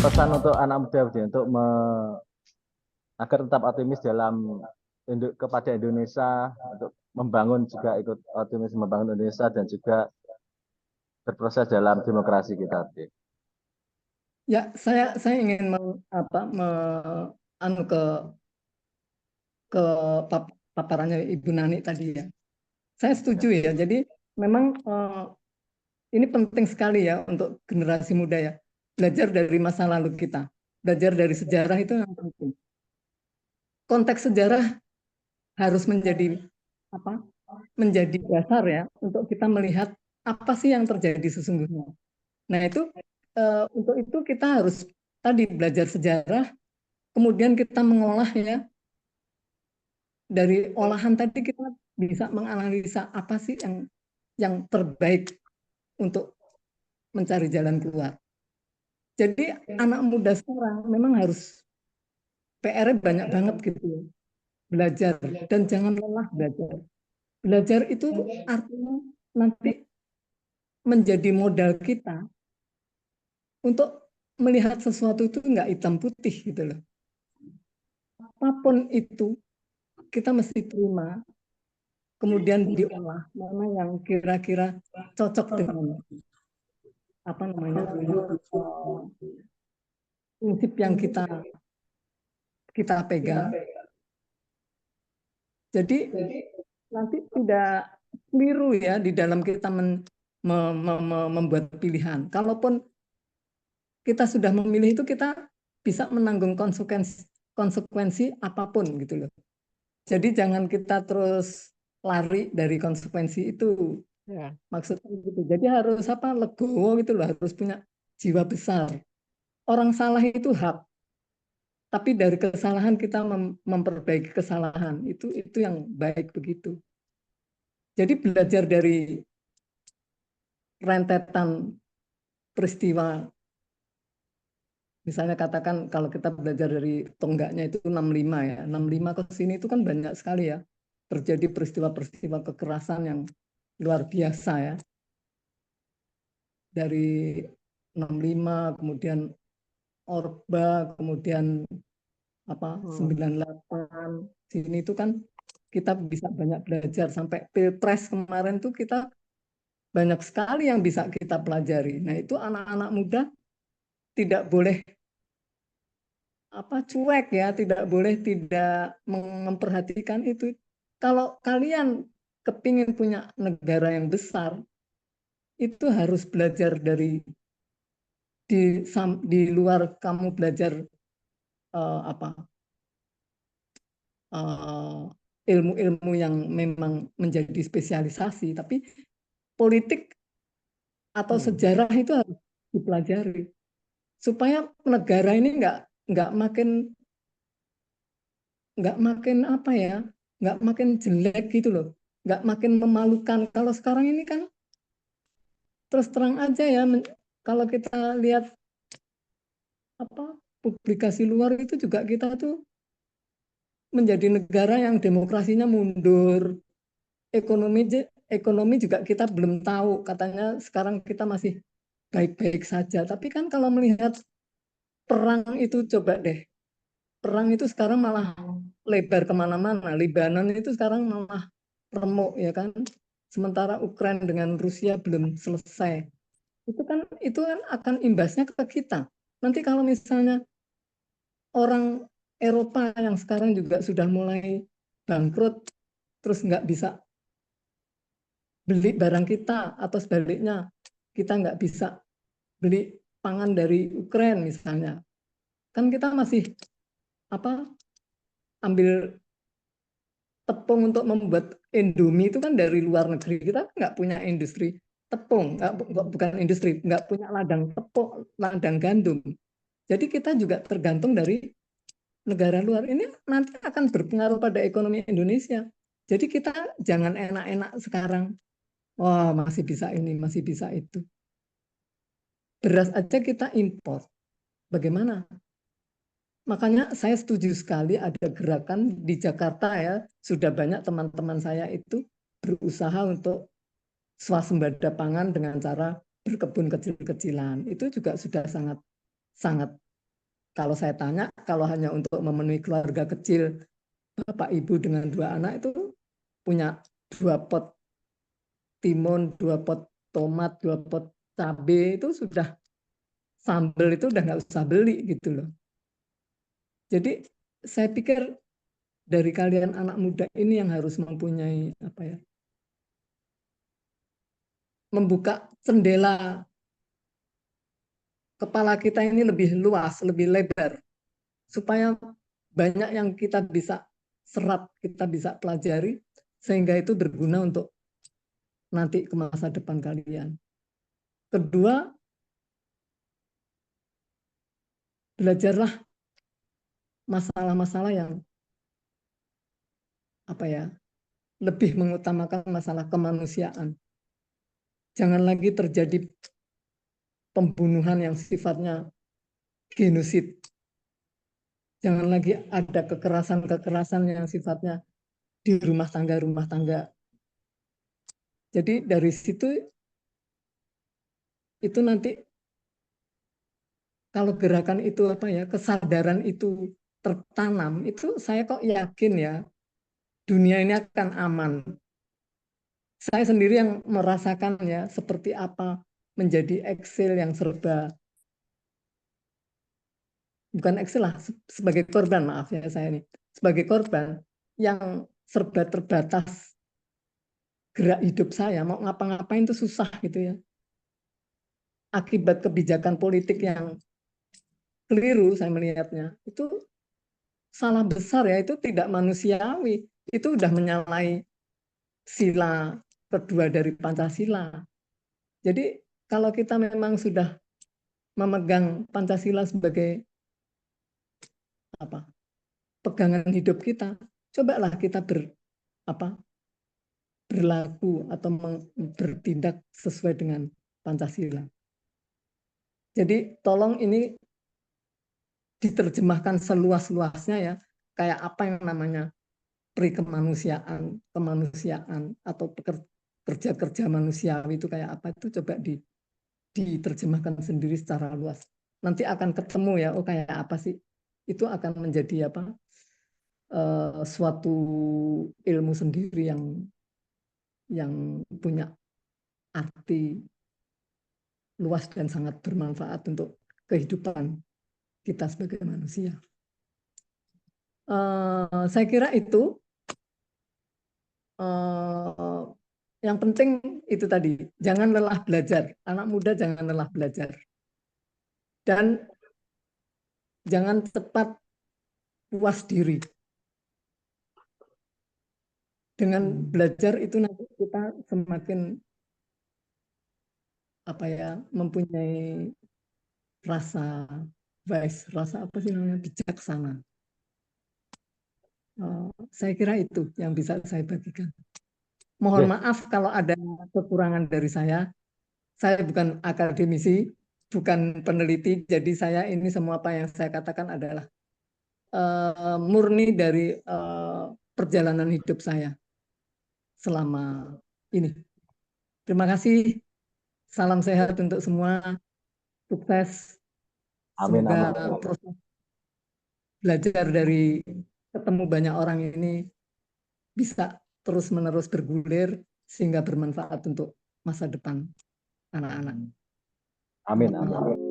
pesan untuk anak muda untuk agar tetap optimis dalam kepada Indonesia untuk membangun juga ikut optimis membangun Indonesia dan juga berproses dalam demokrasi kita. Ya, saya ingin anu ke paparannya Ibu Nani tadi ya. Saya setuju ya. Jadi memang ini penting sekali ya untuk generasi muda ya. Belajar dari masa lalu kita. Belajar dari sejarah itu yang penting. Konteks sejarah harus menjadi apa? Menjadi dasar ya untuk kita melihat apa sih yang terjadi sesungguhnya. Nah, itu untuk itu kita harus tadi belajar sejarah, kemudian kita mengolahnya. Dari olahan tadi kita bisa menganalisa apa sih yang terbaik untuk mencari jalan keluar. Jadi anak muda sekarang memang harus PR-nya banyak banget gitu ya. Belajar dan jangan lelah belajar. Belajar itu artinya nanti menjadi modal kita untuk melihat sesuatu itu nggak hitam putih gitu loh. Apapun itu kita mesti terima, kemudian diolah mana yang kira-kira cocok dengan apa namanya prinsip yang kita pegang. Jadi nanti tidak keliru ya di dalam kita membuat pilihan. Kalaupun kita sudah memilih itu kita bisa menanggung konsekuensi apapun gitu loh. Jadi jangan kita terus lari dari konsekuensi itu. Ya, maksudnya gitu. Jadi harus legowo gitu loh, harus punya jiwa besar. Orang salah itu hak, tapi dari kesalahan kita memperbaiki kesalahan itu yang baik begitu. Jadi belajar dari rentetan peristiwa, misalnya katakan kalau kita belajar dari tonggaknya itu 65 ya, 65 ke sini itu kan banyak sekali ya terjadi peristiwa-peristiwa kekerasan yang luar biasa ya. Dari 65 kemudian Orba, kemudian 98 sini itu kan kita bisa banyak belajar sampai Pilpres kemarin tuh kita banyak sekali yang bisa kita pelajari. Nah, itu anak-anak muda tidak boleh cuek ya, tidak boleh tidak memperhatikan itu. Kalau kalian kepingin punya negara yang besar, itu harus belajar dari di luar kamu belajar apa ilmu-ilmu yang memang menjadi spesialisasi, tapi politik atau sejarah itu harus dipelajari supaya negara ini nggak makin nggak makin jelek gitu loh, nggak makin memalukan. Kalau sekarang ini kan terus terang aja ya, kalau kita lihat publikasi luar itu juga kita tuh menjadi negara yang demokrasinya mundur, ekonomi juga kita belum tahu, katanya sekarang kita masih baik-baik saja. Tapi kan kalau melihat perang itu, coba deh, perang itu sekarang malah lebar kemana-mana. Lebanon itu sekarang malah remuk ya kan, sementara Ukraina dengan Rusia belum selesai. Itu kan akan imbasnya ke kita. Nanti kalau misalnya orang Eropa yang sekarang juga sudah mulai bangkrut, terus nggak bisa beli barang kita, atau sebaliknya kita nggak bisa beli pangan dari Ukraina misalnya, kan kita masih ambil tepung untuk membuat Indomie itu kan dari luar negeri. Kita nggak punya industri tepung, bukan industri, nggak punya ladang tepung, ladang gandum. Jadi kita juga tergantung dari negara luar. Ini nanti akan berpengaruh pada ekonomi Indonesia. Jadi kita jangan enak-enak sekarang. Wah, masih bisa ini, masih bisa itu. Beras aja kita impor. Bagaimana? Makanya saya setuju sekali ada gerakan di Jakarta ya, sudah banyak teman-teman saya itu berusaha untuk swasembada pangan dengan cara berkebun kecil-kecilan. Itu juga sudah sangat sangat Kalau saya tanya, kalau hanya untuk memenuhi keluarga kecil, bapak ibu dengan 2 anak itu punya 2 pot timun, 2 pot tomat, 2 pot cabai itu sudah, sambal itu udah nggak usah beli gitu loh. Jadi saya pikir dari kalian anak muda ini yang harus mempunyai apa ya, membuka jendela kepala kita ini lebih luas, lebih lebar, supaya banyak yang kita bisa serap, kita bisa pelajari, sehingga itu berguna untuk nanti ke masa depan kalian. Kedua, belajarlah masalah-masalah yang apa ya, lebih mengutamakan masalah kemanusiaan. Jangan lagi terjadi pembunuhan yang sifatnya genosid. Jangan lagi ada kekerasan-kekerasan yang sifatnya di rumah tangga. Jadi dari situ itu nanti kalau gerakan itu apa ya, kesadaran itu tertanam, itu saya kok yakin ya dunia ini akan aman. Saya sendiri yang merasakan ya seperti apa menjadi eksil yang serba, bukan eksil lah, sebagai korban, maaf ya saya ini, sebagai korban yang serba terbatas gerak hidup saya, mau ngapa-ngapain itu susah gitu ya. Akibat kebijakan politik yang keliru saya melihatnya, itu salah besar ya, itu tidak manusiawi, itu udah menyalahi sila kedua dari Pancasila. Jadi kalau kita memang sudah memegang Pancasila sebagai apa, pegangan hidup kita, cobalah kita berlaku atau bertindak sesuai dengan Pancasila. Jadi tolong ini diterjemahkan seluas-luasnya ya, kayak apa yang namanya kemanusiaan atau kerja-kerja manusiawi itu kayak apa, itu coba diterjemahkan sendiri secara luas. Nanti akan ketemu ya, oh kayak apa sih? Itu akan menjadi apa? Suatu ilmu sendiri yang punya arti luas dan sangat bermanfaat untuk kehidupan kita sebagai manusia. Saya kira itu yang penting itu tadi, jangan lelah belajar. Anak muda jangan lelah belajar. Dan jangan cepat puas diri. Dengan belajar itu nanti kita semakin apa ya, mempunyai rasa rasa apa sih namanya, bijaksana. Saya kira itu yang bisa saya bagikan. Mohon maaf kalau ada kekurangan dari saya. Saya bukan akademisi, bukan peneliti, jadi saya ini semua apa yang saya katakan adalah murni dari perjalanan hidup saya selama ini. Terima kasih. Salam sehat untuk semua. Sukses. Amin, Semoga amin. proses belajar dari ketemu banyak orang ini bisa terus-menerus bergulir sehingga bermanfaat untuk masa depan anak-anak. Amin, Selamat malam. amin.